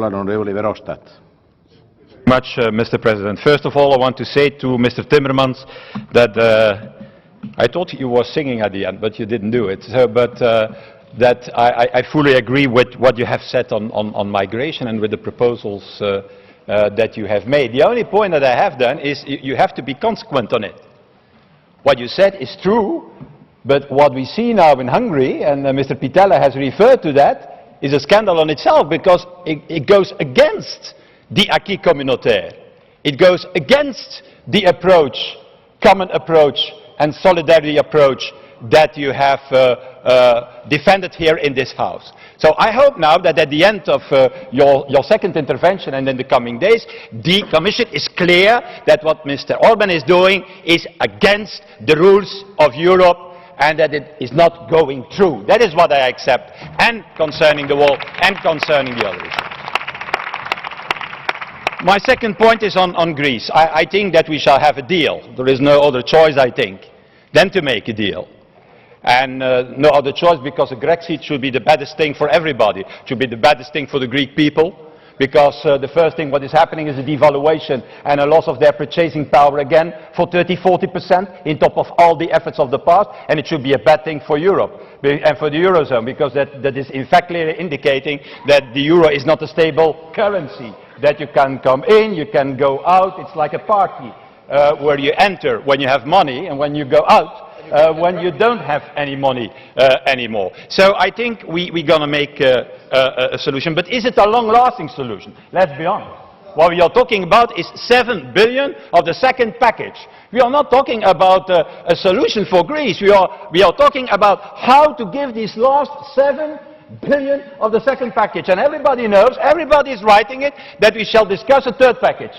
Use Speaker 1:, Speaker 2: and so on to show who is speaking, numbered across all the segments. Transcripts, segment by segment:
Speaker 1: parola all'onorevole Verhofstadt.
Speaker 2: Mr. President. First of all, I want to say to Mr. Timmermans that I thought you were singing at the end, but you didn't do it. That I fully agree with what you have said on migration and with the proposals that you have made. The only point that I have done is you have to be consequent on it. What you said is true, but what we see now in Hungary, and Mr. Pittella has referred to that, is a scandal on itself, because it goes against the acquis communautaire. It goes against the approach, common approach and solidarity approach that you have defended here in this House. So I hope now that at the end of your second intervention and in the coming days, the Commission is clear that what Mr. Orban is doing is against the rules of Europe and that it is not going through. That is what I accept, and concerning the wall and concerning the other issues. My second point is on Greece. I think that we shall have a deal. There is no other choice, I think, than to make a deal. And no other choice, because a Grexit should be the baddest thing for everybody. It should be the baddest thing for the Greek people, because the first thing what is happening is a devaluation and a loss of their purchasing power again for 30–40% in top of all the efforts of the past, and it should be a bad thing for Europe and for the Eurozone, because that is in fact clearly indicating that the euro is not a stable currency, that you can come in, you can go out. It's like a party where you enter when you have money and when you go out when you don't have any money anymore. So I think we're going to make a solution. But is it a long-lasting solution? Let's be honest. What we are talking about is 7 billion of the second package. We are not talking about a solution for Greece. We are talking about how to give these last 7 billion of the second package. And everybody knows, everybody is writing it, that we shall discuss a third package.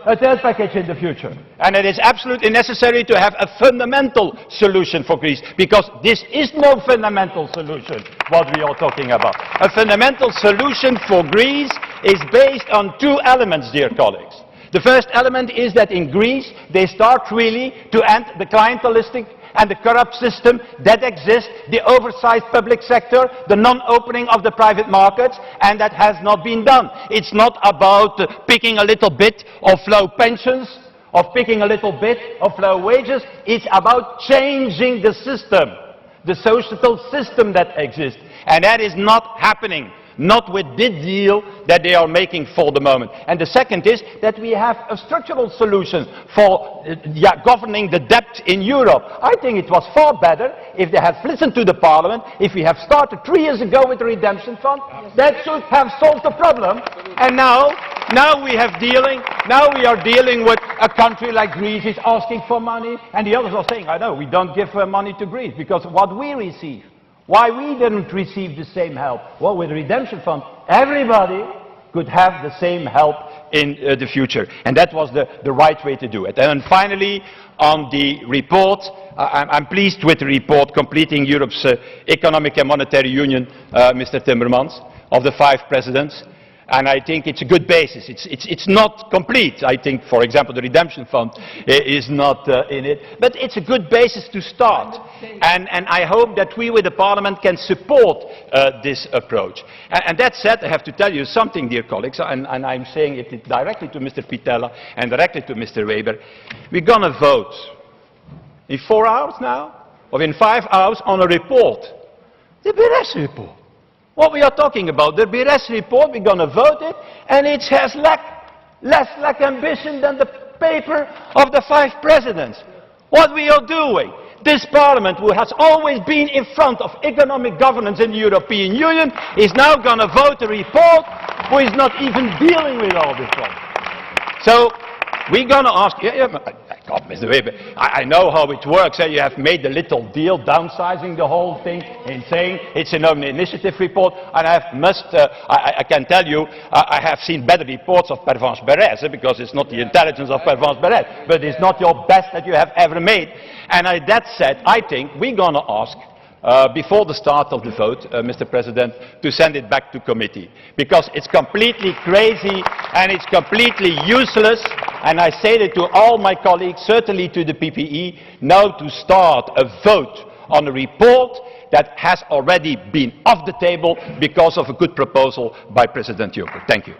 Speaker 2: A third package in the future. And it is absolutely necessary to have a fundamental solution for Greece, because this is no fundamental solution, what we are talking about. A fundamental solution for Greece is based on two elements, dear colleagues. The first element is that in Greece they start really to end the clientelistic and the corrupt system that exists, the oversized public sector, the non-opening of the private markets, and that has not been done. It's not about picking a little bit of low pensions, of picking a little bit of low wages. It's about changing the system, the social system that exists. And that is not happening. Not with this deal that they are making for the moment. And the second is that we have a structural solution for governing the debt in Europe. I think it was far better if they had listened to the Parliament, if we have started 3 years ago with the redemption fund. That should have solved the problem. And now we are dealing with a country like Greece is asking for money, and the others are saying, I know, we don't give money to Greece, because what we receive. Why we didn't receive the same help? Well, with the redemption fund, everybody could have the same help in the future. And that was the right way to do it. And then finally, on the report, I'm pleased with the report completing Europe's economic and monetary union, Mr. Timmermans, of the 5 presidents. And I think it's a good basis. It's not complete. I think, for example, the redemption fund is not in it. But it's a good basis to start. And I hope that we with the Parliament can support this approach. And that said, I have to tell you something, dear colleagues, and I'm saying it directly to Mr. Pittella and directly to Mr. Weber. We're going to vote in 4 hours now, or in 5 hours, on a report. The Beres report. What we are talking about, the Beres report, we're going to vote it, and it has less ambition than the paper of the 5 presidents. What we are doing, this Parliament, who has always been in front of economic governance in the European Union, is now going to vote a report who is not even dealing with all this problem. So we're going to ask, God, Mr. Weber, I know how it works. You have made a little deal, downsizing the whole thing, and saying it's an own initiative report. And I can tell you, I have seen better reports of Pervenche Berès, because it's not the intelligence of Pervenche Berès, but it's not your best that you have ever made. And that said, I think we're going to ask, before the start of the vote, Mr. President, to send it back to committee, because it's completely crazy and it's completely useless. And I say that to all my colleagues, certainly to the PPE, now to start a vote on a report that has already been off the table because of a good proposal by President Juncker. Thank you.